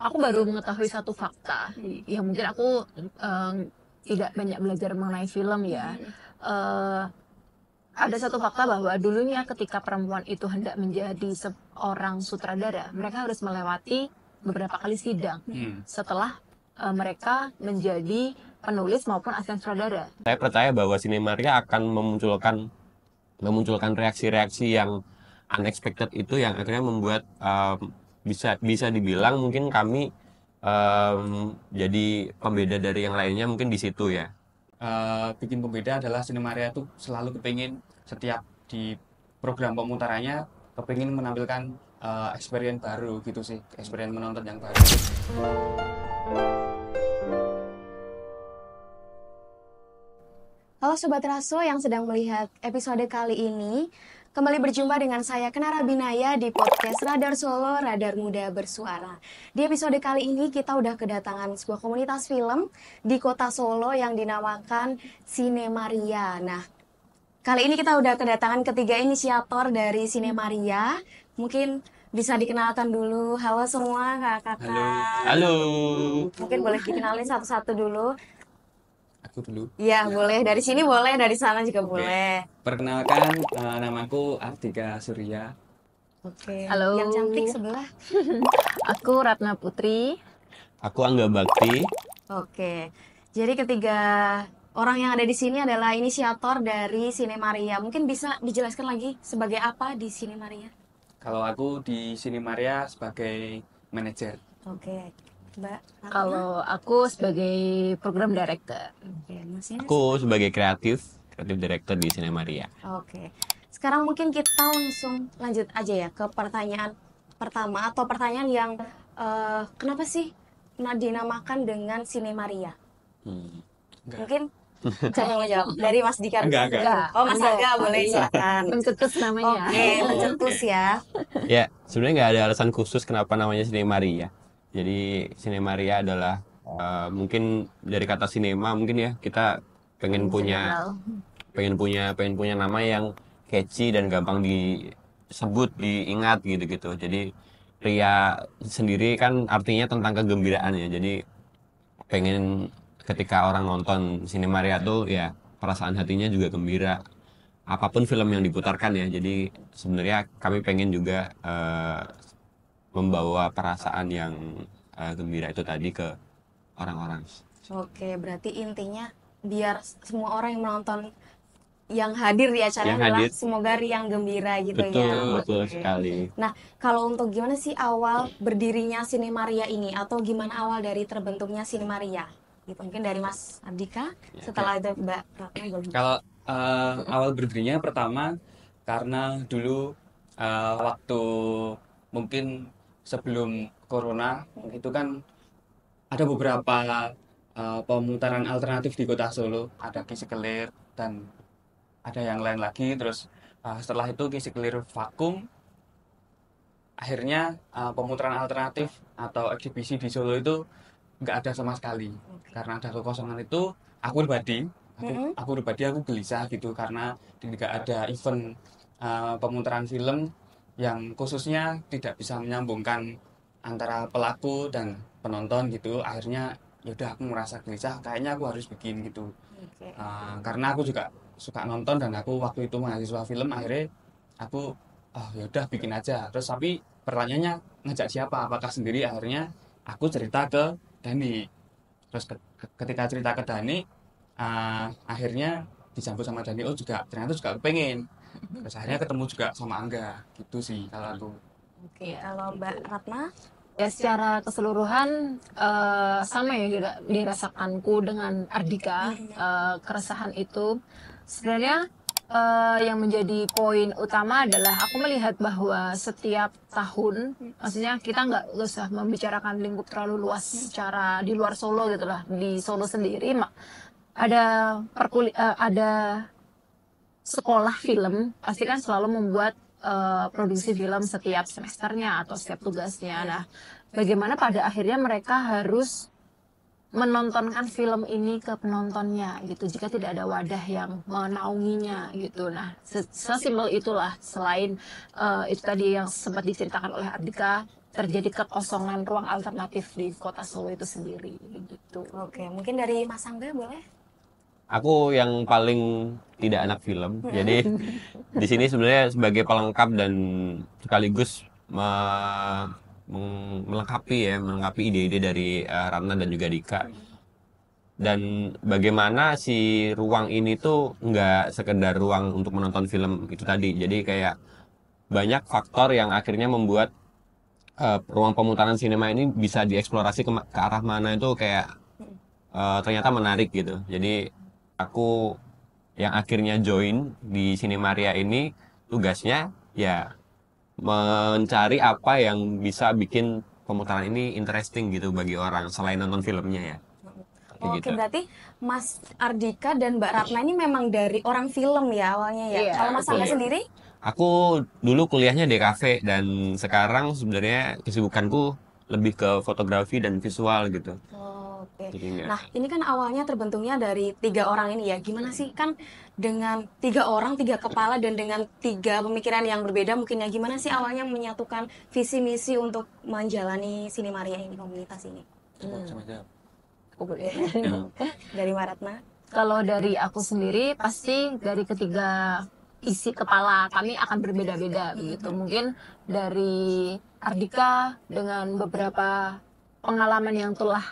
aku baru mengetahui satu fakta. Ya mungkin aku tidak banyak belajar mengenai film ya. Eh, ada satu fakta bahwa dulunya ketika perempuan itu hendak menjadi seorang sutradara, mereka harus melewati beberapa kali sidang setelah mereka menjadi penulis maupun asisten sutradara. Saya percaya bahwa Sinemaria akan memunculkan reaksi-reaksi yang unexpected itu yang akhirnya membuat bisa dibilang mungkin kami jadi pembeda dari yang lainnya mungkin di situ ya. Bikin pembeda adalah Sinemaria itu selalu kepingin setiap di program pemutarannya kepingin menampilkan experience baru gitu sih, experience menonton yang baru. Halo Sobat Raso yang sedang melihat episode kali ini. Kembali berjumpa dengan saya Kenara Binaya di podcast Radar Solo, Radar Muda Bersuara. Di episode kali ini kita udah kedatangan sebuah komunitas film di kota Solo yang dinamakan Sinemaria. Nah, kali ini kita udah kedatangan ketiga inisiator dari Sinemaria. Mungkin bisa dikenalkan dulu. Halo semua kakak-kakak. Halo. Mungkin boleh dikenalin satu-satu dulu. Aku dulu. Iya, boleh. Dari sini boleh, dari sana juga boleh. Perkenalkan, namaku Ardika Surya. Oke. Halo. Yang cantik sebelah. Aku Ratna Putri. Aku Angga Bakti. Oke. Jadi ketiga orang yang ada di sini adalah inisiator dari Sinemaria. Mungkin bisa dijelaskan lagi sebagai apa di Sinemaria? Kalau aku di Sinemaria sebagai manajer. Oke. Mbak Ratna? Kalau aku sebagai program director. Oke, Mas Ines? Aku sebagai kreatif director di Sinemaria. Oke. Sekarang mungkin kita langsung lanjut aja ya ke pertanyaan pertama atau pertanyaan yang kenapa sih dinamakan dengan Sinemaria? Enggak. Mungkin jangan menjawab dari Mas Dika. Enggak. Oh, Mas Angga boleh silakan. Mencetus namanya. Oke, mencetus ya. Ya, sebenarnya nggak ada alasan khusus kenapa namanya Sinemaria. Jadi Sinemaria adalah mungkin dari kata sinema mungkin ya kita pengen punya nama yang catchy dan gampang disebut, diingat gitu-gitu. Jadi Ria sendiri kan artinya tentang kegembiraan ya. Jadi pengen ketika orang nonton Sinemaria tuh ya perasaan hatinya juga gembira. Apapun film yang diputarkan ya. Jadi sebenarnya kami pengen juga membawa perasaan yang gembira itu tadi ke orang-orang. Oke, berarti intinya biar semua orang yang menonton yang hadir di acara Yang adalah hadir. semoga riang gembira gitu Betul, ya. betul Oke. sekali. Nah, kalau untuk gimana sih awal berdirinya Sinemaria ini atau gimana awal dari terbentuknya Sinemaria? Gitu mungkin dari Mas Ardika, setelah itu Mbak Ratna boleh. Kalau awal berdirinya pertama karena dulu waktu mungkin sebelum corona itu kan ada beberapa pemutaran alternatif di kota Solo, ada Kisi Kelir dan ada yang lain lagi. Terus setelah itu Kisi Kelir vakum, akhirnya pemutaran alternatif atau eksibisi di Solo itu nggak ada sama sekali. Karena ada kekosongan itu, aku pribadi aku gelisah gitu karena tidak ada event pemutaran film yang khususnya tidak bisa menyambungkan antara pelaku dan penonton gitu. Akhirnya yaudah aku merasa gelisah, kayaknya aku harus bikin gitu. Oke. Karena aku juga suka nonton dan aku waktu itu mahasiswa film, akhirnya aku yaudah bikin aja. Terus tapi pertanyaannya ngajak siapa, apakah sendiri? Akhirnya aku cerita ke Dani. Terus ketika cerita ke Dani, akhirnya disambut sama Dani, oh juga ternyata juga pengen. Terus akhirnya ketemu juga sama Angga gitu sih kalau aku. Oke, kalau Mbak Ratna? Ya secara keseluruhan sama ya dirasakanku dengan Ardika. Keresahan itu sebenarnya yang menjadi poin utama adalah aku melihat bahwa setiap tahun, maksudnya kita nggak usah membicarakan lingkup terlalu luas secara di luar Solo gitu lah, di Solo sendiri ada ada sekolah film pasti kan selalu membuat produksi film setiap semesternya atau setiap tugasnya. Nah, bagaimana pada akhirnya mereka harus menontonkan film ini ke penontonnya gitu jika tidak ada wadah yang menaunginya gitu. Nah, sesimpel itulah. Selain itu tadi yang sempat diceritakan oleh Ardika, terjadi kekosongan ruang alternatif di kota Solo itu sendiri gitu. Oke, mungkin dari Mas Angga boleh? Aku yang paling tidak anak film, jadi di sini sebenarnya sebagai pelengkap dan sekaligus melengkapi ide-ide dari Ratna dan juga Dika. Dan bagaimana si ruang ini tuh nggak sekedar ruang untuk menonton film itu tadi, jadi kayak banyak faktor yang akhirnya membuat ruang pemutaran sinema ini bisa dieksplorasi ke arah mana itu kayak ternyata menarik gitu. Jadi aku yang akhirnya join di Sinemaria ini tugasnya ya mencari apa yang bisa bikin pemutaran ini interesting gitu bagi orang selain nonton filmnya ya. Kayak Oke, gitu. berarti Mas Ardika dan Mbak Ratna ini memang dari orang film ya awalnya ya. Iya, Kalau Mas Angga betul. sendiri? Aku dulu kuliahnya di kafe dan sekarang sebenarnya kesibukanku lebih ke fotografi dan visual gitu. Oke. Jadi enggak. Nah, ini kan awalnya terbentuknya dari 3 orang ini ya. Gimana sih kan dengan 3 orang, 3 kepala dan dengan 3 pemikiran yang berbeda mungkin ya. Gimana sih awalnya menyatukan visi misi untuk menjalani Sinemaria ini, komunitas ini? Sama jawab. Aku boleh. Dari Mbak Ratna? Kalau dari aku sendiri pasti dari ketiga isi kepala kami akan berbeda-beda begitu. Mungkin dari Ardika dengan beberapa pengalaman yang telah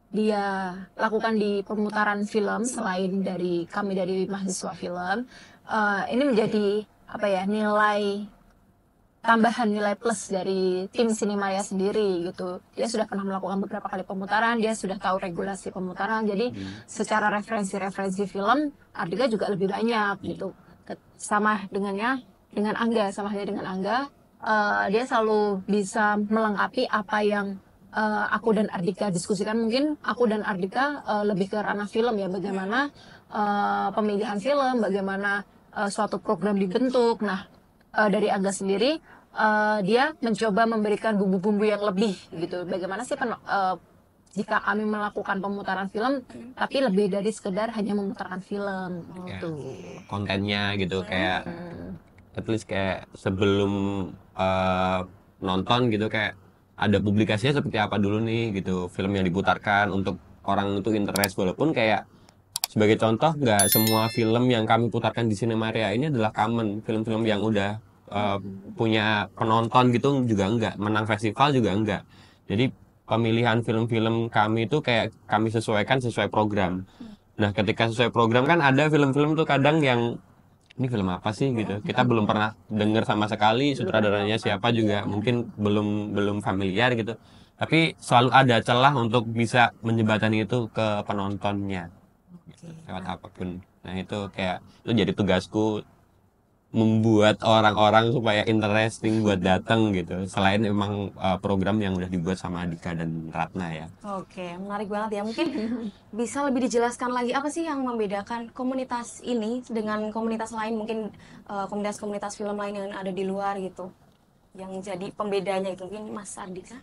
dia lakukan di pemutaran film selain dari kami dari mahasiswa film, ini menjadi apa ya, nilai tambahan, nilai plus dari tim Sinemaya sendiri gitu. Dia sudah pernah melakukan beberapa kali pemutaran, dia sudah tahu regulasi pemutaran, jadi secara referensi film Ardika juga lebih banyak gitu. Sama dengan Angga, dia selalu bisa melengkapi apa yang aku dan Ardika diskusikan. Mungkin aku dan Ardika lebih ke ranah film ya, bagaimana pemilihan film, bagaimana suatu program dibentuk. Nah, dari Angga sendiri dia mencoba memberikan bumbu-bumbu yang lebih gitu. Bagaimana sih jika kami melakukan pemutaran film, tapi lebih dari sekedar hanya memutarkan film gitu. Kontennya gitu kayak at least kayak sebelum nonton gitu kayak ada publikasinya seperti apa dulu nih gitu, film yang diputarkan untuk orang itu interest, walaupun kayak sebagai contoh nggak semua film yang kami putarkan di Sinemaria ini adalah common, film-film yang udah punya penonton gitu juga enggak, menang festival juga enggak. Jadi pemilihan film-film kami itu kayak kami sesuaikan sesuai program. Nah, ketika sesuai program kan ada film-film tuh kadang yang ini film apa sih gitu. Kita belum pernah dengar sama sekali, sutradaranya siapa juga mungkin belum familiar gitu. Tapi selalu ada celah untuk bisa menjembatani itu ke penontonnya gitu, lewat apapun. Nah, itu jadi tugasku membuat orang-orang supaya interesting buat datang gitu. Selain emang program yang udah dibuat sama Dika dan Ratna ya. Oke, menarik banget ya. Mungkin bisa lebih dijelaskan lagi apa sih yang membedakan komunitas ini dengan komunitas lain, mungkin komunitas-komunitas film lain yang ada di luar gitu. Yang jadi pembedanya itu mungkin Mas Ardika.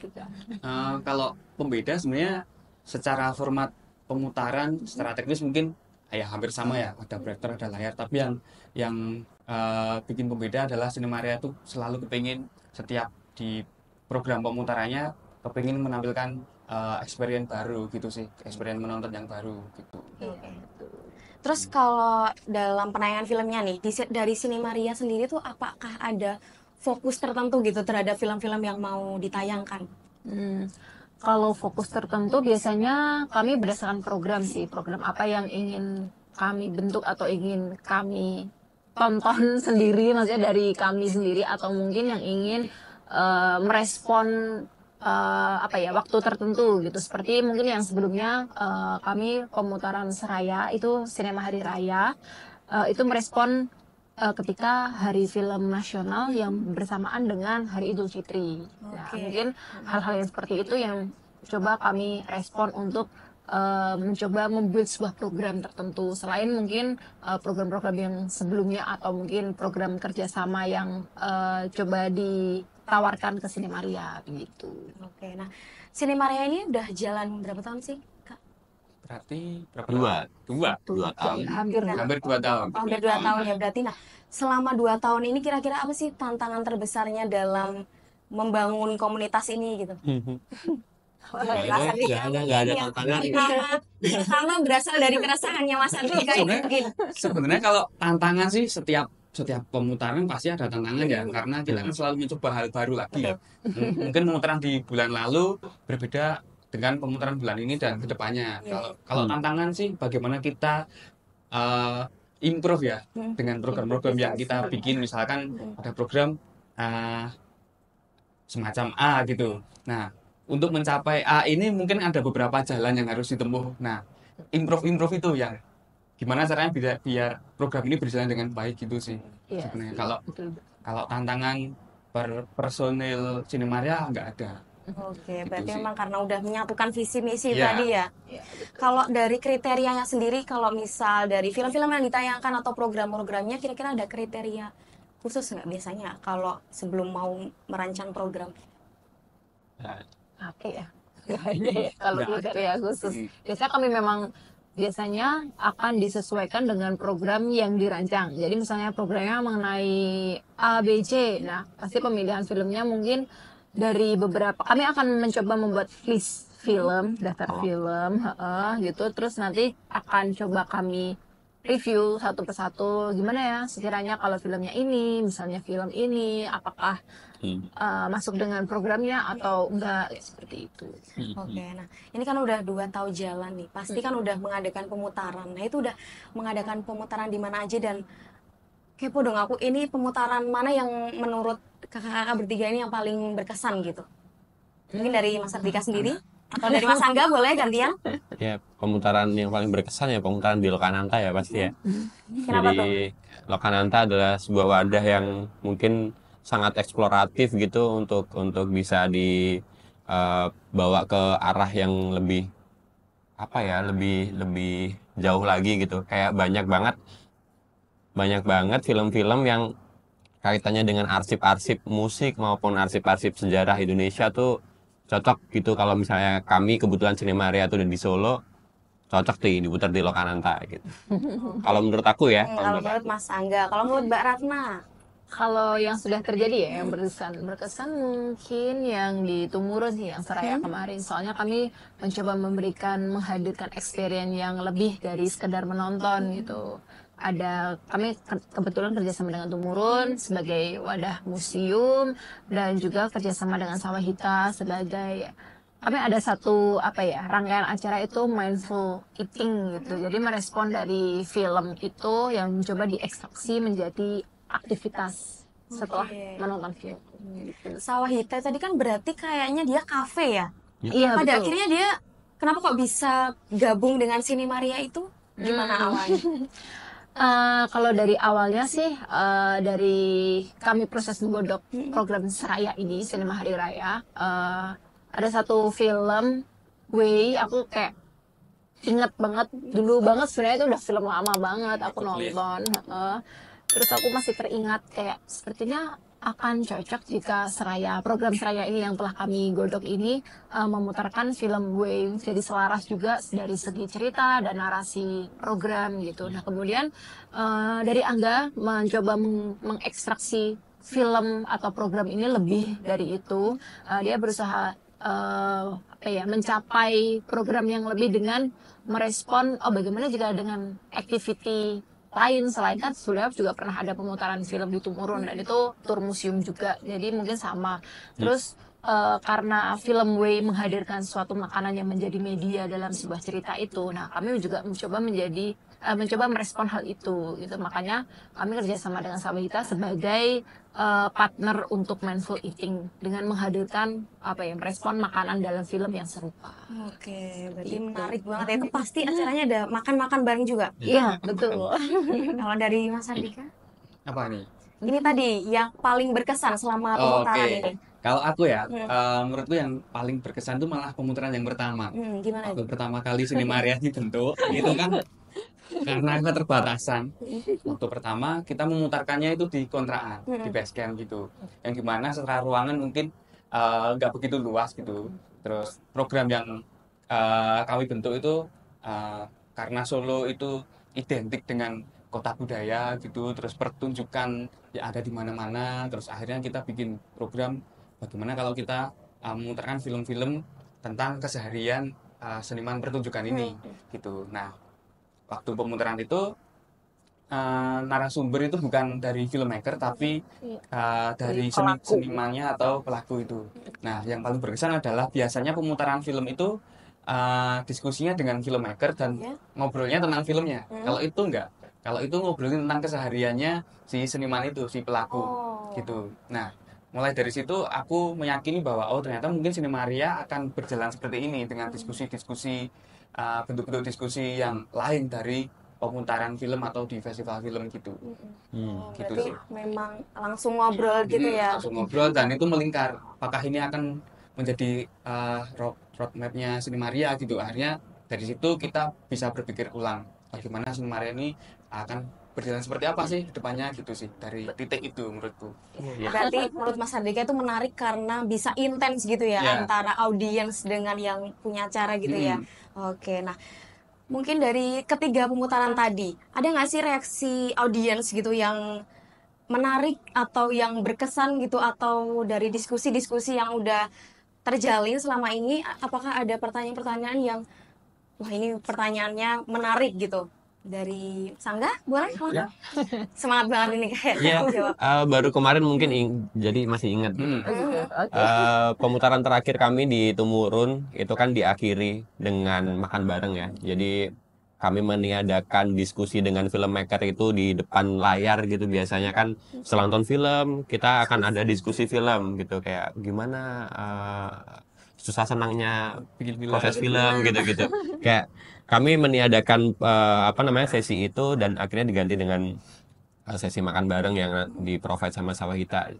Kalau pembeda sebenarnya secara format pemutaran, secara teknis mungkin ya hampir sama ya, ada proyektor, ada layar, tapi yang bikin pembeda adalah Sinemaria itu selalu kepingin setiap di program pemutarannya kepingin menampilkan experience baru gitu sih, experience menonton yang baru gitu. Oke. Terus kalau dalam penayangan filmnya nih, dari Sinemaria sendiri tuh apakah ada fokus tertentu gitu terhadap film-film yang mau ditayangkan? Kalau fokus tertentu biasanya kami berdasarkan program sih, program apa yang ingin kami bentuk atau ingin kami tonton sendiri, maksudnya dari kami sendiri, atau mungkin yang ingin merespon waktu tertentu gitu. Seperti mungkin yang sebelumnya kami pemutaran Seraya itu Sinema Hari Raya, itu merespon ketika Hari Film Nasional yang bersamaan dengan Hari Idul Fitri. Nah, mungkin hal-hal yang seperti itu yang coba kami respon untuk mencoba membuat sebuah program tertentu, selain mungkin program-program yang sebelumnya atau mungkin program kerjasama yang coba ditawarkan ke Sinemaria gitu. Oke, nah Sinemaria ini udah jalan berapa tahun sih, Kak? Berarti berapa? Dua tahun. Hampir Hampir 2 tahun. Hampir 2 tahun ya berarti. Nah, selama 2 tahun ini kira-kira apa sih tantangan terbesarnya dalam membangun komunitas ini gitu? Nggak ada tantangan. Sama berasal dari keresahannya Mas Andika itu mungkin. Sebenarnya kalau tantangan sih setiap pemutaran pasti ada tantangan ya, karena kita kan selalu mencoba hal baru lagi. Mungkin pemutaran di bulan lalu berbeda dengan pemutaran bulan ini dan kedepannya. Kalau tantangan sih bagaimana kita improve ya dengan program-program yang kita bikin. Misalkan ada program semacam A gitu. Nah, untuk mencapai A ini mungkin ada beberapa jalan yang harus ditempuh. Nah, improve itu yang gimana caranya biar program ini berjalan dengan baik gitu sih. Iya, Sebenarnya betul. kalau tantangan personil Sinemaria nggak ada. Oke, Gitu berarti sih. memang karena udah menyatukan visi misi Iya. tadi ya. Iya, Kalau dari kriterianya sendiri, kalau misal dari film-film yang ditayangkan atau program-programnya, kira-kira ada kriteria khusus nggak biasanya kalau sebelum mau merancang program? apa ya? Nggak ada ya kalau Nggak ada. kriteria khusus. Biasanya kami memang akan disesuaikan dengan program yang dirancang. Jadi misalnya programnya mengenai A, B, C. Nah, pasti pemilihan filmnya mungkin dari beberapa. Kami akan mencoba membuat list film, daftar film, gitu. Terus nanti akan coba kami review satu persatu. Gimana ya sekiranya kalau filmnya ini, misalnya film ini, apakah masuk dengan programnya atau enggak, ya, seperti itu. Oke, nah ini kan udah 2 tahun jalan nih, pasti kan udah mengadakan pemutaran. Nah itu udah mengadakan pemutaran di mana aja dan kepo dong aku, ini pemutaran mana yang menurut kakak-kakak bertiga ini yang paling berkesan gitu? Mungkin dari Mas Ardika sendiri atau dari Mas Angga boleh gantian? Ya, pemutaran yang paling berkesan ya pemutaran di Lokananta ya pasti ya. Kenapa Jadi Lokananta adalah sebuah wadah yang mungkin sangat eksploratif gitu untuk bisa dibawa ke arah yang lebih apa ya, lebih jauh lagi gitu. Kayak banyak banget film-film yang kaitannya dengan arsip-arsip musik maupun arsip-arsip sejarah Indonesia tuh cocok gitu. Kalau misalnya kami kebetulan Sinemaria tuh udah di Solo, cocok nih diputar di Lokananta gitu. Kalau menurut aku ya, Kalau menurut Mas Angga, kalau menurut Mbak Ratna? Kalau yang sudah terjadi ya, yang berkesan mungkin yang di Tumurun sih, yang Seraya kemarin. Soalnya kami mencoba menghadirkan experience yang lebih dari sekedar menonton gitu. Kami kebetulan kerjasama dengan Tumurun sebagai wadah museum dan juga kerjasama dengan Sawahita sebagai kami ada satu rangkaian acara itu mindful eating gitu. Jadi merespon dari film itu yang mencoba diekstraksi menjadi aktivitas setelah menonton film. Sawahita tadi kan berarti kayaknya dia kafe ya? Iya, Pada betul. akhirnya dia kenapa kok bisa gabung dengan Sinemaria itu? Gimana awalnya? Kalau dari awalnya sih dari kami proses menggodok program Seraya ini, Sinema Hari Raya, ada satu film Way, aku kayak inget banget dulu banget, sebenarnya itu udah film lama banget aku nonton. Terus aku masih teringat kayak sepertinya akan cocok jika program Seraya ini yang telah kami godok ini memutarkan film Way, jadi selaras juga dari segi cerita dan narasi program gitu. Nah kemudian dari Angga mencoba mengekstraksi film atau program ini lebih dari itu. Dia berusaha mencapai program yang lebih dengan merespon bagaimana jika dengan activity lain selain kan sudah juga pernah ada pemutaran film di Tumurun dan itu tour museum juga, jadi mungkin sama. Terus karena film Way menghadirkan suatu makanan yang menjadi media dalam sebuah cerita itu, nah kami juga mencoba merespon hal itu gitu. Makanya kami kerjasama dengan Sawahita sebagai partner untuk mindful eating dengan menghadirkan merespon makanan dalam film yang serupa. Oke, berarti menarik banget ya. Itu pasti acaranya ada makan-makan bareng juga. Iya, betul. Kalau dari Mas Andika? Apa nih? Ini tadi yang paling berkesan selama pemutaran ini. Kalau aku ya, menurutku yang paling berkesan itu malah pemutaran yang pertama. Gimana itu? Waktu pertama kali Sinemaria dibentuk, itu kan karena keterbatasan. Waktu pertama kita memutarkannya itu di kontrakan, di base camp gitu. Yang gimana secara ruangan mungkin nggak begitu luas gitu. Terus program yang kami bentuk itu karena Solo itu identik dengan kota budaya gitu, terus pertunjukan ya ada di mana-mana. Terus akhirnya kita bikin program bagaimana kalau kita memutarkan film-film tentang keseharian seniman pertunjukan ini gitu. Nah, waktu pemutaran itu narasumber itu bukan dari filmmaker tapi dari senimannya atau pelaku itu. Nah, yang paling berkesan adalah biasanya pemutaran film itu diskusinya dengan filmmaker dan ngobrolnya tentang filmnya. Kalau itu enggak, kalau itu ngobrolin tentang kesehariannya si seniman itu, si pelaku gitu. Nah, mulai dari situ aku meyakini bahwa oh ternyata mungkin Sinemaria akan berjalan seperti ini dengan diskusi-diskusi bentuk-bentuk diskusi yang lain dari pemutaran film atau di festival film gitu. Gitu Berarti sih. memang langsung ngobrol gitu ya. Langsung ngobrol dan itu melingkar. Apakah ini akan menjadi roadmap-nya Sinemaria gitu. Akhirnya dari situ kita bisa berpikir ulang bagaimana Sinemaria ini akan berjalan seperti apa sih depannya gitu sih dari titik itu menurutku. Berarti menurut Mas Andika itu menarik karena bisa intens gitu ya Ya. antara audiens dengan yang punya acara gitu ya. Oke, nah mungkin dari ketiga pemutaran tadi, ada nggak sih reaksi audiens gitu yang menarik atau yang berkesan gitu atau dari diskusi-diskusi yang udah terjalin selama ini, apakah ada pertanyaan-pertanyaan yang wah ini pertanyaannya menarik gitu? Dari Sangga, boleh? Ya. Semangat banget ini kayak Iya, jawab. baru kemarin mungkin jadi masih ingat. Pemutaran terakhir kami di Tumurun itu kan diakhiri dengan makan bareng ya. Jadi kami meniadakan diskusi dengan filmmaker itu di depan layar gitu. Biasanya kan setelah nonton film kita akan ada diskusi film gitu kayak gimana susah senangnya proses film gitu-gitu. Kayak kami meniadakan sesi itu dan akhirnya diganti dengan sesi makan bareng yang di-provide sama Sawahita.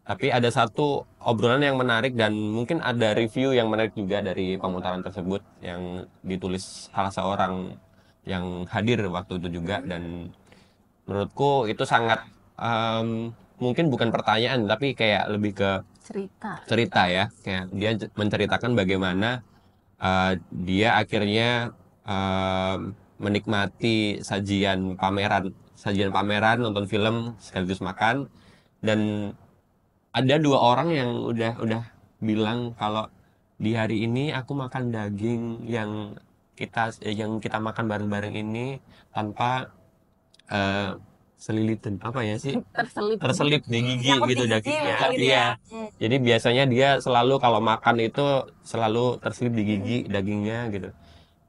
Tapi ada satu obrolan yang menarik dan mungkin ada review yang menarik juga dari pemutaran tersebut yang ditulis salah seorang yang hadir waktu itu juga dan menurutku itu sangat mungkin bukan pertanyaan tapi kayak lebih ke cerita ya. Kayak dia menceritakan bagaimana dia akhirnya menikmati sajian pameran nonton film sekaligus makan dan ada 2 orang yang udah bilang kalau di hari ini aku makan daging yang kita makan bareng-bareng ini tanpa selilitan apa ya sih terselip di gigi gitu dagingnya. Iya. Jadi biasanya dia selalu kalau makan itu selalu terselip di gigi dagingnya gitu.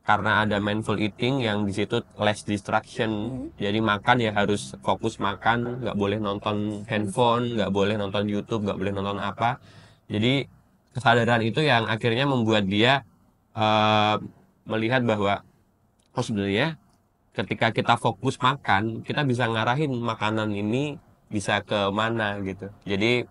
Karena ada mindful eating yang di situ less distraction. Jadi makan ya harus fokus makan, nggak boleh nonton handphone, nggak boleh nonton YouTube, nggak boleh nonton apa. Jadi kesadaran itu yang akhirnya membuat dia melihat bahwa oh sebenarnya ketika kita fokus makan, kita bisa ngarahin makanan ini bisa ke mana gitu. Jadi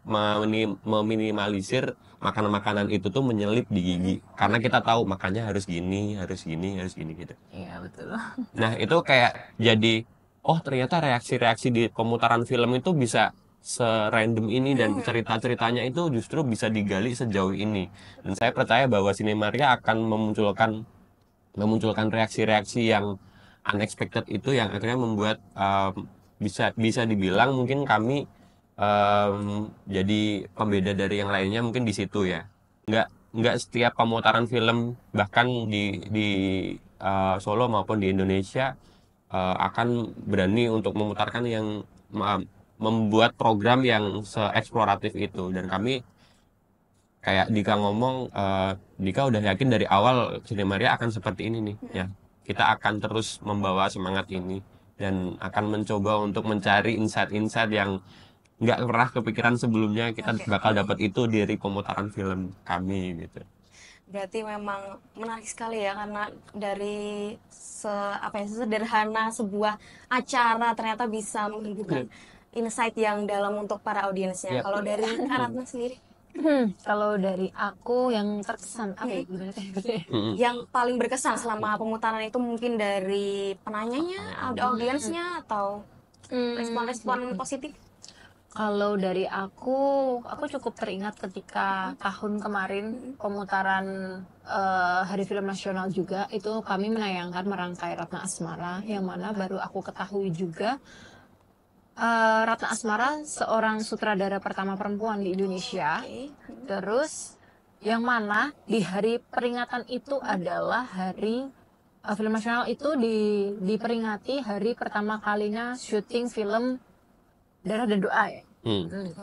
meminimalisir makanan-makanan itu tuh menyelip di gigi. Karena kita tahu makannya harus gini gitu. Iya, betul. Nah, itu kayak jadi oh ternyata reaksi-reaksi di pemutaran film itu bisa serandom ini dan cerita-ceritanya itu justru bisa digali sejauh ini. Dan saya percaya bahwa Sinemaria akan memunculkan reaksi-reaksi yang unexpected itu yang akhirnya membuat bisa dibilang mungkin kami jadi pembeda dari yang lainnya mungkin di situ ya. Nggak setiap pemutaran film bahkan di Solo maupun di Indonesia akan berani untuk memutarkan yang membuat program yang seeksploratif itu dan kami kayak Dika ngomong, Dika udah yakin dari awal Sinemaria akan seperti ini nih ya. Kita akan terus membawa semangat ini dan akan mencoba untuk mencari insight-insight yang nggak pernah kepikiran sebelumnya kita bakal dapat itu dari pemutaran film kami gitu. Berarti memang menarik sekali ya karena dari sederhana sebuah acara ternyata bisa menunjukkan insight yang dalam untuk para audiensnya. Kalau dari Kak Ratna sendiri? Kalau dari aku yang terkesan apa ya gimana teh? Yang paling berkesan selama pemutaran itu mungkin dari penanyanya, audiensnya atau respon-respon positif? Kalau dari aku cukup teringat ketika tahun kemarin pemutaran Hari Film Nasional juga itu kami menayangkan Merangkai Ratna Asmara yang mana baru aku ketahui juga Ratna Asmara seorang sutradara pertama perempuan di Indonesia. Terus yang mana di hari peringatan itu adalah hari film nasional itu diperingati hari pertama kalinya syuting film Darah dan Doa ya.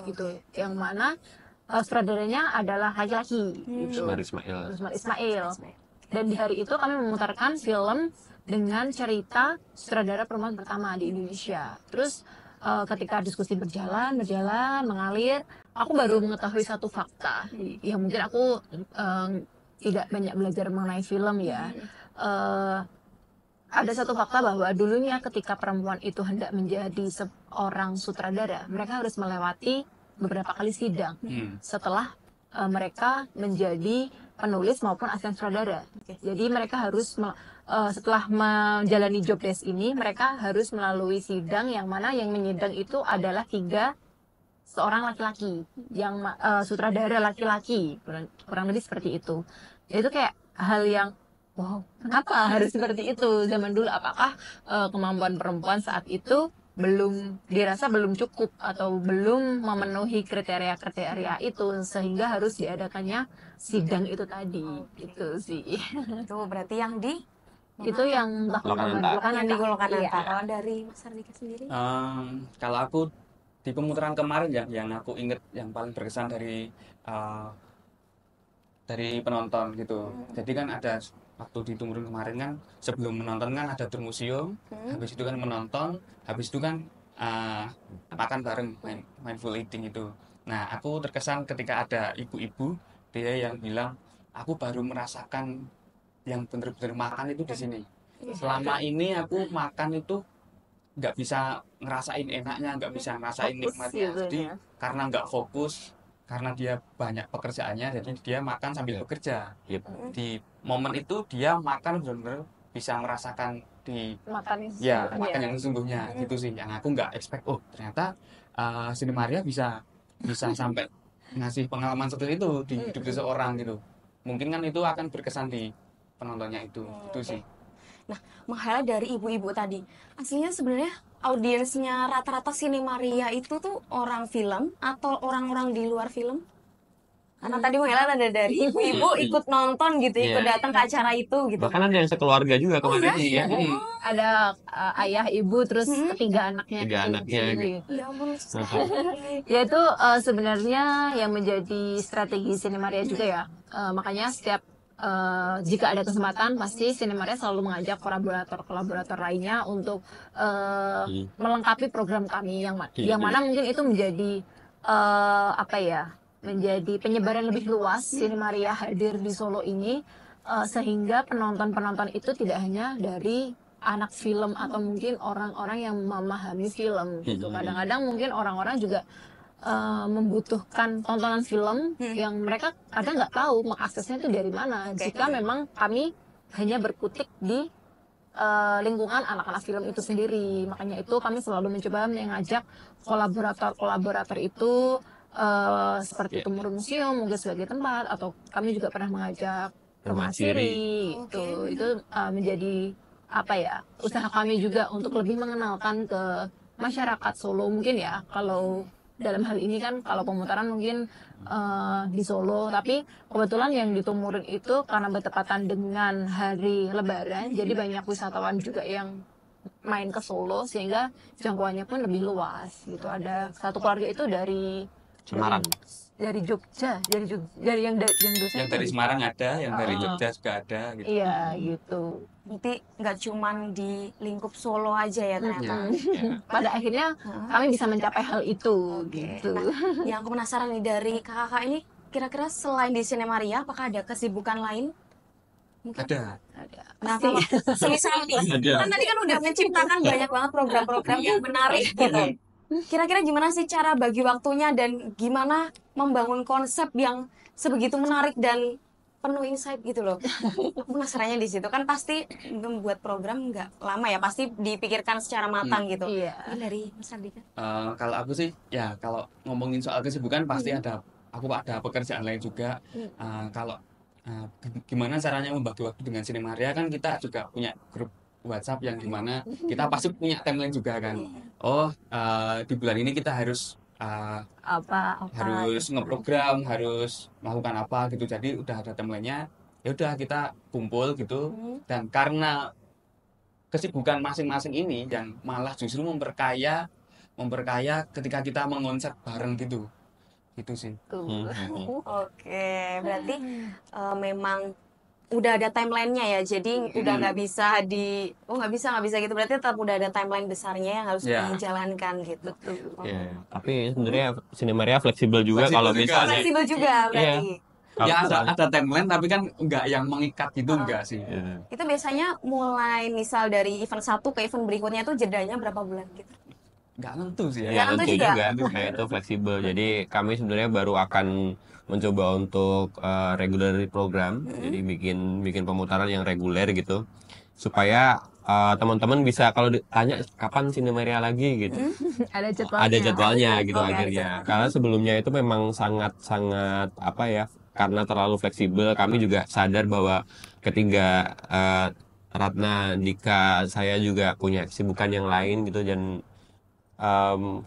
Gitu. Yang mana sutradaranya adalah laki-laki gitu. Usmar Ismail. Usmar Ismail. Dan di hari itu kami memutarkan film dengan cerita sutradara perempuan pertama di Indonesia. Terus ketika diskusi berjalan mengalir, aku baru mengetahui satu fakta yang mungkin aku tidak banyak belajar mengenai film ya. Ada satu fakta bahwa dulunya ketika perempuan itu hendak menjadi seorang sutradara, mereka harus melewati beberapa kali sidang setelah mereka menjadi penulis maupun asisten sutradara. Jadi mereka harus setelah menjalani job desk ini, mereka harus melalui sidang yang mana yang menyidang itu adalah 3 seorang laki-laki, yang sutradara laki-laki, kurang lebih seperti itu. Itu kayak hal yang wow, kenapa harus seperti itu zaman dulu? Apakah kemampuan perempuan saat itu dirasa belum cukup atau belum memenuhi kriteria-kriteria itu sehingga harus diadakannya sidang itu tadi gitu sih. Itu berarti yang di Itu yang yang di Lokananta. Iya. Kalau dari Mas Ardika sendiri? Kalau aku di pemutaran kemarin yang aku inget yang paling berkesan dari penonton gitu. Jadi kan ada waktu di Tumurun kemarin kan sebelum menonton kan ada tour museum, habis itu kan menonton, habis itu kan makan bareng mindful eating itu. Nah aku terkesan ketika ada ibu-ibu dia yang bilang aku baru merasakan yang bener-bener makan itu di sini. Selama ini aku makan itu nggak bisa ngerasain enaknya, nggak bisa ngerasain Fokus nikmatnya. gitu Jadi ya. karena nggak fokus, karena dia banyak pekerjaannya, jadi dia makan sambil bekerja. Yep. Di momen itu dia makan benar-benar bisa merasakan Makan makan yang sesungguhnya gitu sih. Yang aku nggak expect, oh ternyata Sini Maria bisa sampai ngasih pengalaman seperti itu di hidup seseorang gitu. Mungkin kan itu akan berkesan di penontonnya itu sih. Nah, meng-highlight dari ibu-ibu tadi, aslinya sebenarnya audiensnya rata-rata Sinemaria itu tuh orang film atau orang-orang di luar film? Karena tadi meng-highlight ada dari ibu-ibu ikut nonton gitu, ikut datang ke acara itu gitu. Bahkan ada yang sekeluarga juga kemarin ya. Ada ayah, ibu, terus 3 anaknya. 3 anaknya. Gitu. Ya ampun, Yaitu sebenarnya yang menjadi strategi Sinemaria juga ya. Makanya setiap jika ada kesempatan pasti Sinemaria selalu mengajak kolaborator lainnya untuk melengkapi program kami yang mana mungkin itu menjadi menjadi penyebaran lebih luas Sinemaria hadir di Solo ini sehingga penonton-penonton itu tidak hanya dari anak film atau mungkin orang-orang yang memahami film gitu. Kadang-kadang mungkin orang-orang juga membutuhkan tontonan film yang mereka kadang nggak tahu mengaksesnya itu dari mana. Jika memang kami hanya berkutik di lingkungan anak-anak film itu sendiri, makanya itu kami selalu mencoba mengajak kolaborator itu seperti Tumurun Museum mungkin sebagai tempat, atau kami juga pernah mengajak Rumah Siri itu menjadi usaha kami juga untuk lebih mengenalkan ke masyarakat Solo mungkin ya. Kalau dalam hal ini kan kalau pemutaran mungkin di Solo, tapi kebetulan yang di Tumurun itu karena bertepatan dengan hari Lebaran, jadi banyak wisatawan juga yang main ke Solo sehingga jangkauannya pun lebih luas gitu. Ada satu keluarga itu dari Semarang. Dari Jogja, dari yang dosen. Yang dari Semarang ada, yang dari Jogja juga ada gitu. Iya gitu. Berarti nggak cuman di lingkup Solo aja ya ternyata. Pada akhirnya kami bisa mencapai hal itu gitu. Nah, yang aku penasaran nih dari kakak ini, kira-kira selain di Sinemaria, apakah ada kesibukan lain? Mungkin? Ada. Nah, kalau semisal nih, kan tadi kan udah menciptakan banyak banget program-program yang menarik gitu. Kira-kira gimana sih cara bagi waktunya dan gimana membangun konsep yang sebegitu menarik dan penuh insight gitu loh. Aku penasarannya di situ, kan pasti membuat program nggak lama ya, pasti dipikirkan secara matang gitu. Iya. Ini dari Mas Ardika. Kalau aku sih ya kalau ngomongin soal kesibukan pasti ada pekerjaan lain juga. Kalau gimana caranya membagi waktu dengan Sinemaria, kan kita juga punya grup WhatsApp yang dimana kita pasti punya timeline juga kan. Oh, di bulan ini kita harus apa harus ngeprogram, harus melakukan apa gitu. Jadi udah ada timelinenya. Ya udah kita kumpul gitu. Dan karena kesibukan masing-masing ini yang malah justru memperkaya ketika kita mengonser bareng gitu. Gitu sih. tuh. Oke, berarti memang udah ada timelinenya ya, jadi udah nggak bisa nggak bisa gitu, berarti tetap udah ada timeline besarnya yang harus Ya. dijalankan gitu. Ya, tapi sebenarnya Sinemaria fleksibel juga Fleksibel kalau juga. misalnya Fleksibel juga berarti. Ya ada timeline tapi kan nggak yang mengikat gitu enggak sih. Ya. Itu biasanya mulai misal dari event satu ke event berikutnya tuh jedanya berapa bulan gitu? Nggak tentu sih ya. Ya, tentu tentu juga. juga kayak itu fleksibel. Jadi kami sebenarnya baru akan mencoba untuk regular program, jadi bikin pemutaran yang reguler gitu, supaya teman-teman bisa kalau ditanya kapan Sinemaria lagi gitu, Ada jadwalnya. ada jadwalnya gitu Oke, ada akhirnya. Karena sebelumnya itu memang sangat apa ya, karena terlalu fleksibel. Kami juga sadar bahwa ketika Ratna, Dika, saya juga punya kesibukan yang lain gitu, dan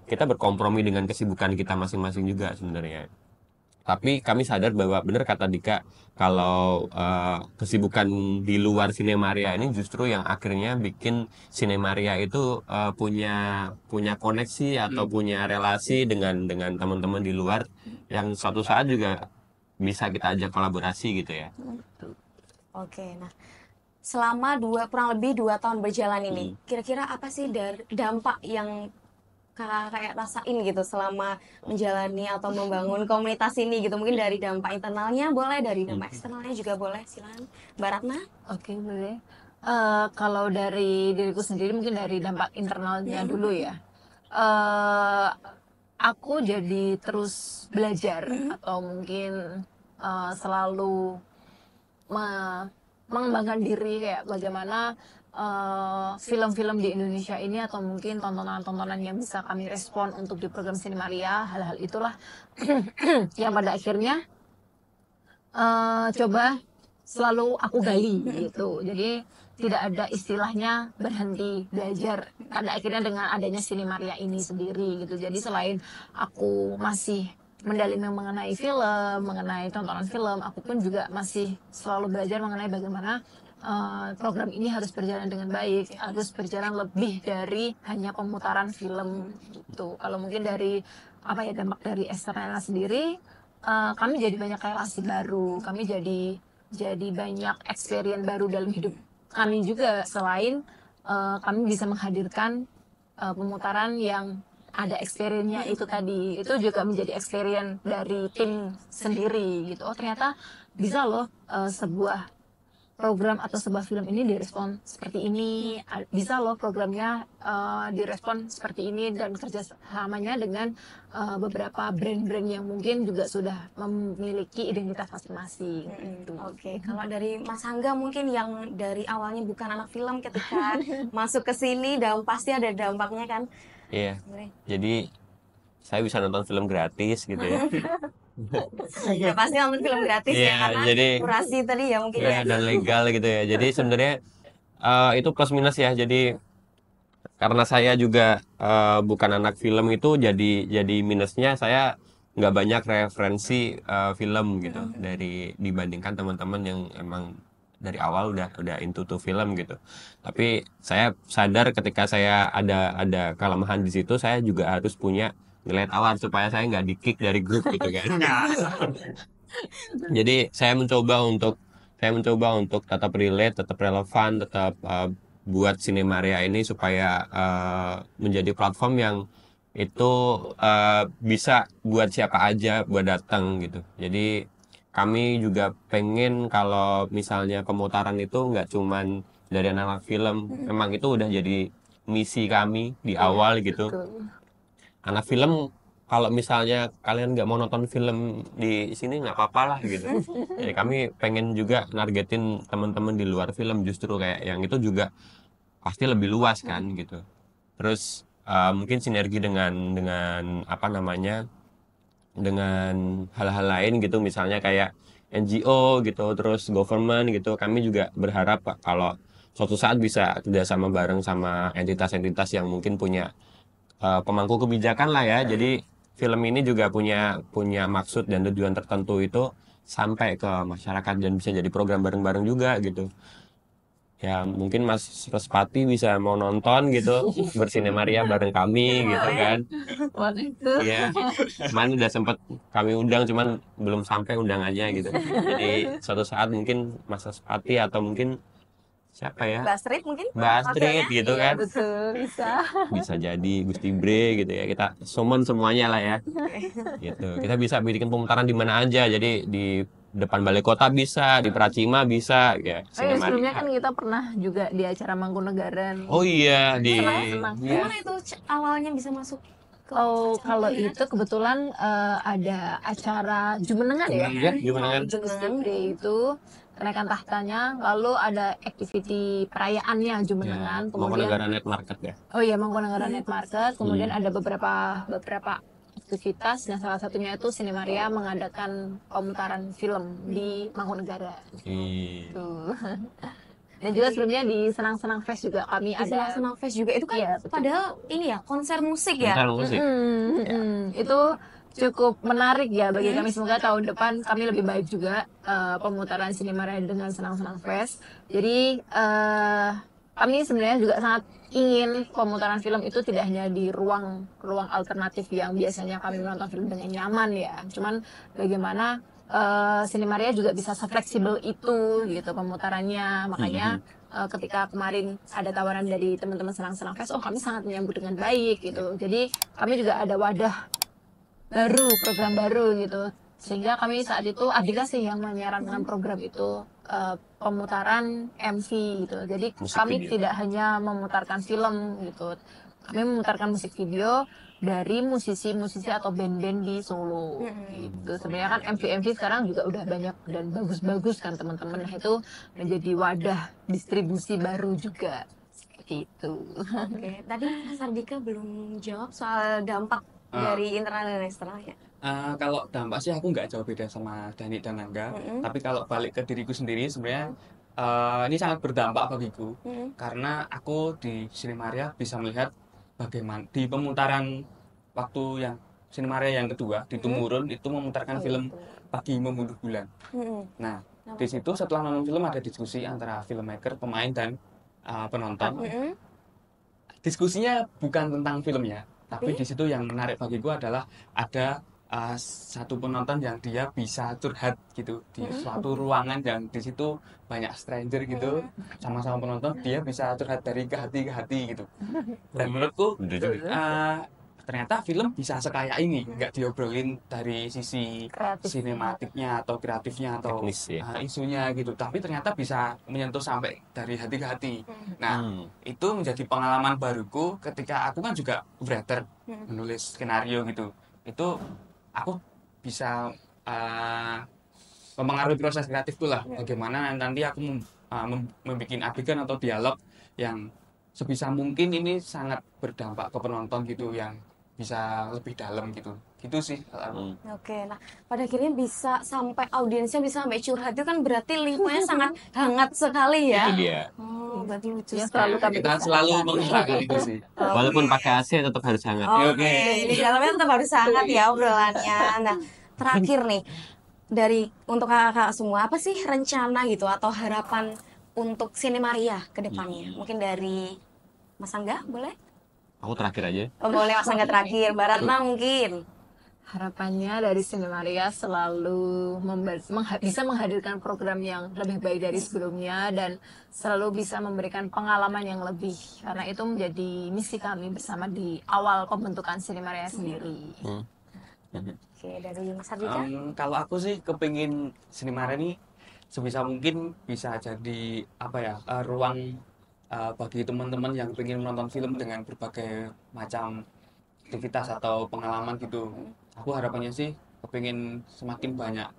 kita berkompromi dengan kesibukan kita masing-masing juga sebenarnya. Tapi kami sadar bahwa benar kata Dika, kalau kesibukan di luar Sinemaria ini justru yang akhirnya bikin Sinemaria itu punya koneksi atau punya relasi dengan teman-teman di luar yang suatu saat juga bisa kita ajak kolaborasi gitu ya. Oke, nah selama kurang lebih 2 tahun berjalan ini, kira-kira apa sih dampak yang kakak kayak rasain gitu selama menjalani atau membangun komunitas ini gitu? Mungkin dari dampak internalnya boleh, dari dampak eksternalnya juga boleh. Silakan Mbak Ratna. Oke, boleh. Kalau dari diriku sendiri mungkin dari dampak internalnya dulu ya. Aku jadi terus belajar atau mungkin selalu mengembangkan diri, kayak bagaimana film-film di Indonesia ini atau mungkin tontonan-tontonan yang bisa kami respon untuk di program Sinemaria, hal-hal itulah yang pada akhirnya coba selalu aku gali gitu. Jadi tidak ada istilahnya berhenti belajar pada akhirnya dengan adanya Sinemaria ini sendiri gitu. Jadi selain aku masih mendalami mengenai film, mengenai tontonan film, aku pun juga masih selalu belajar mengenai bagaimana program ini harus berjalan dengan baik, harus berjalan lebih dari hanya pemutaran film gitu. Kalau mungkin dari dampak dari eksternalnya sendiri, kami jadi banyak relasi baru, kami jadi banyak experience baru dalam hidup kami juga, selain kami bisa menghadirkan pemutaran yang ada experience-nya itu tadi. Itu juga menjadi experience dari tim sendiri gitu. Oh, ternyata bisa loh sebuah program atau sebuah film ini direspon seperti ini, bisa loh programnya direspon seperti ini, dan kerjasamanya dengan beberapa brand-brand yang mungkin juga sudah memiliki identitas masing-masing. Oke, kalau dari Mas Angga mungkin yang dari awalnya bukan anak film, ketika masuk ke sini dan pasti ada dampaknya kan? Iya. Jadi saya bisa nonton film gratis gitu ya. Ya pasti nonton film gratis Iya, ya, karena jadi- kurasi tadi ya mungkin Ya, ya. dan legal gitu ya. Jadi sebenarnya itu plus minus ya. Jadi karena saya juga bukan anak film, itu jadi minusnya saya nggak banyak referensi film gitu dari dibandingkan teman-teman yang emang dari awal udah into to film gitu. Tapi saya sadar ketika saya ada kelemahan di situ, saya juga harus punya nilai tawar supaya saya nggak di-kick dari grup gitu kan. Jadi saya mencoba untuk tetap relate, tetap relevan, tetap buat Sinemaria ini supaya menjadi platform yang itu bisa buat siapa aja buat datang gitu. Jadi kami juga pengen kalau misalnya pemutaran itu nggak cuman dari anak film, memang itu udah jadi misi kami di awal gitu. Anak film, kalau misalnya kalian nggak mau nonton film di sini nggak apa-apa lah gitu. Jadi kami pengen juga nargetin teman-teman di luar film, justru kayak yang itu juga pasti lebih luas kan gitu. Terus mungkin sinergi dengan apa namanya, dengan hal-hal lain gitu, misalnya kayak NGO gitu, terus government gitu. Kami juga berharap kalau suatu saat bisa kerjasama bareng sama entitas-entitas yang mungkin punya pemangku kebijakan lah ya. Jadi film ini juga punya maksud dan tujuan tertentu itu sampai ke masyarakat dan bisa jadi program bareng-bareng juga gitu. Ya mungkin Mas Respati bisa mau nonton gitu bersinemaria bareng kami gitu kan. Waktu itu Iya, kemarin udah sempet kami undang cuman belum sampai undangannya gitu. Jadi suatu saat mungkin Mas Respati atau mungkin siapa ya? Mbak Astrid mungkin? Mbak Astrid gitu iya kan. betul bisa. Bisa jadi Gusti Bre gitu ya. Kita summon semuanya lah ya. Gitu. Kita bisa bikin pemutaran di mana aja. Jadi di depan balai kota bisa, di Pracima bisa ya. Oh ya, sebelumnya Sinemaria. kan kita pernah juga di acara Mangkunegaran. Oh iya di Senang. Gimana itu awalnya bisa masuk ke Oh, acara kalau ini? itu kebetulan ada acara Jumenengan ya. Ya, gimana kan? Jumenengan itu kenaikan tahtanya, lalu ada activity perayaannya Jumenengan, Mau kemudian negara net market ya. oh iya Mangkunegaran Night Market, kemudian Hmm. ada beberapa aktivitas. Nah, salah satunya itu Sinemaria mengadakan pemutaran film di Mangkunegara. Ih. Tuh. Dan juga sebelumnya di Senang-Senang Fest juga kami Di ada. Senang Fest juga itu kan Iya, betul. padahal ini ya konser musik ya. Bentar musik. Itu cukup menarik ya bagi kami. Semoga tahun depan kami lebih baik juga pemutaran Sinemaria dengan Senang-Senang Fest. Jadi kami sebenarnya juga sangat ingin pemutaran film itu tidak hanya di ruang alternatif yang biasanya kami menonton film dengan nyaman ya. Cuman bagaimana Sinemaria juga bisa sefleksibel itu gitu pemutarannya. Makanya ketika kemarin ada tawaran dari teman-teman Senang-Senang Fest, oh kami sangat menyambut dengan baik gitu. Jadi kami juga ada wadah baru, program baru gitu. Sehingga kami saat itu Ardika sih yang menyarankan program itu pemutaran MV gitu. Jadi Musik kami video. tidak hanya memutarkan film gitu. Kami memutarkan musik video dari musisi-musisi atau band-band di Solo gitu. Sebenarnya kan MV sekarang juga udah banyak dan bagus-bagus kan teman-teman. Nah, itu menjadi wadah distribusi baru juga seperti itu. Oke, tadi Mas Ardika belum jawab soal dampak dari internal dan eksternalnya. Kalau dampak sih aku nggak jauh beda sama Dani dan Angga. Tapi kalau balik ke diriku sendiri sebenarnya ini sangat berdampak bagiku karena aku di Sinemaria bisa melihat bagaimana di pemutaran waktu yang Sinemaria yang kedua di Tumurun itu memutarkan film Pagi Membunuh Bulan. Nah, di situ setelah nonton film ada diskusi antara filmmaker, pemain dan penonton. Diskusinya bukan tentang filmnya, tapi di situ yang menarik bagiku adalah ada satu penonton yang dia bisa curhat gitu di suatu ruangan yang di situ banyak stranger gitu, sama-sama penonton dia bisa curhat dari ke hati gitu. Dan menurutku Bener juga. ternyata film bisa sekaya ini, nggak diobrolin dari sisi Kreatif. sinematiknya atau kreatifnya atau Teknis ya. isunya gitu, tapi ternyata bisa menyentuh sampai dari hati ke hati. Nah, Hmm. itu menjadi pengalaman baruku ketika aku kan juga writer, menulis skenario gitu. Itu aku bisa mempengaruhi proses kreatifku lah. Bagaimana nanti aku membuat adegan atau dialog yang sebisa mungkin ini sangat berdampak ke penonton gitu, yang bisa lebih dalam gitu. Gitu sih kalau aku. Oke, nah pada akhirnya bisa sampai audiensnya bisa sampai curhat itu kan berarti lingkungannya sangat hangat sekali ya. Itu dia. Oh, berarti lucu Yang sekali. selalu kami Kita selalu mengusahakan itu sih. Walaupun pakai AC tetap harus hangat. Oke, di dalamnya tetap harus hangat ya obrolannya. Nah, terakhir nih dari untuk kakak semua apa sih rencana gitu atau harapan untuk Sinemaria ke depannya? Mungkin dari Mas Angga boleh? Aku terakhir aja. Oh, boleh Mas Angga terakhir. Mbak Ratna mungkin. Harapannya dari Sinemaria selalu bisa menghadirkan program yang lebih baik dari sebelumnya dan selalu bisa memberikan pengalaman yang lebih, karena itu menjadi misi kami bersama di awal pembentukan Sinemaria sendiri. Oke, dari Mas Ardika. Kalau aku sih kepingin Sinemaria ini sebisa mungkin bisa jadi apa ya, ruang bagi teman-teman yang ingin menonton film dengan berbagai macam aktivitas atau pengalaman gitu. Aku harapannya sih kepingin semakin banyak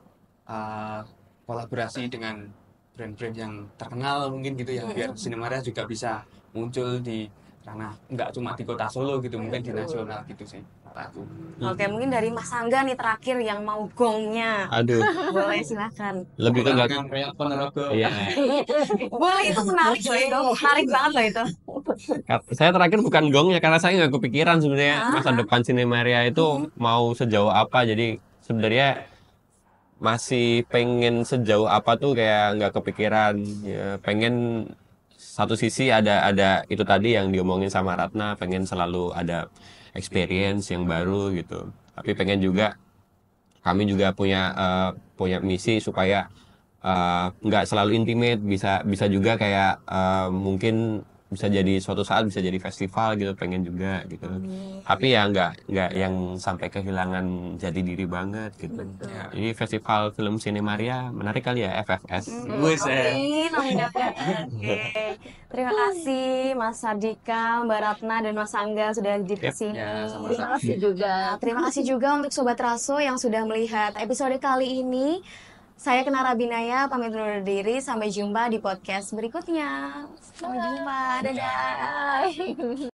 kolaborasi dengan brand-brand yang terkenal mungkin gitu ya, biar Sinemaria juga bisa muncul di ranah nggak cuma di kota Solo gitu, mungkin di nasional gitu sih. aku. Oke, mungkin dari Mas Angga nih terakhir yang mau gongnya. Aduh, Boleh silahkan. lebih ke nggak. Kayak Ponorogo. Iya. Boleh, itu menarik loh itu. Menarik banget loh itu. Saya terakhir bukan gongnya karena saya nggak kepikiran sebenarnya masa depan Sinemaria itu mau sejauh apa. Jadi sebenarnya masih pengen sejauh apa tuh kayak nggak kepikiran. Ya, pengen satu sisi ada itu tadi yang diomongin sama Ratna, pengen selalu ada experience yang baru gitu. Tapi pengen juga kami juga punya misi supaya nggak selalu intimate, bisa bisa juga kayak mungkin bisa jadi suatu saat bisa jadi festival gitu, pengen juga gitu. Tapi ya nggak yang sampai kehilangan jati diri banget gitu. Ya, jadi festival film Sinemaria menarik kali ya, FFS. Buset. Amin. Oke. Terima kasih Mas Sardika, Mbak Ratna, dan Mas Angga sudah di sini. Ya, sama-sama. Terima kasih juga. Terima kasih juga untuk Sobat Raso yang sudah melihat episode kali ini. Saya Kenara Binaya, pamit undur diri. Sampai jumpa di podcast berikutnya. Sampai jumpa. Dadah. Bye.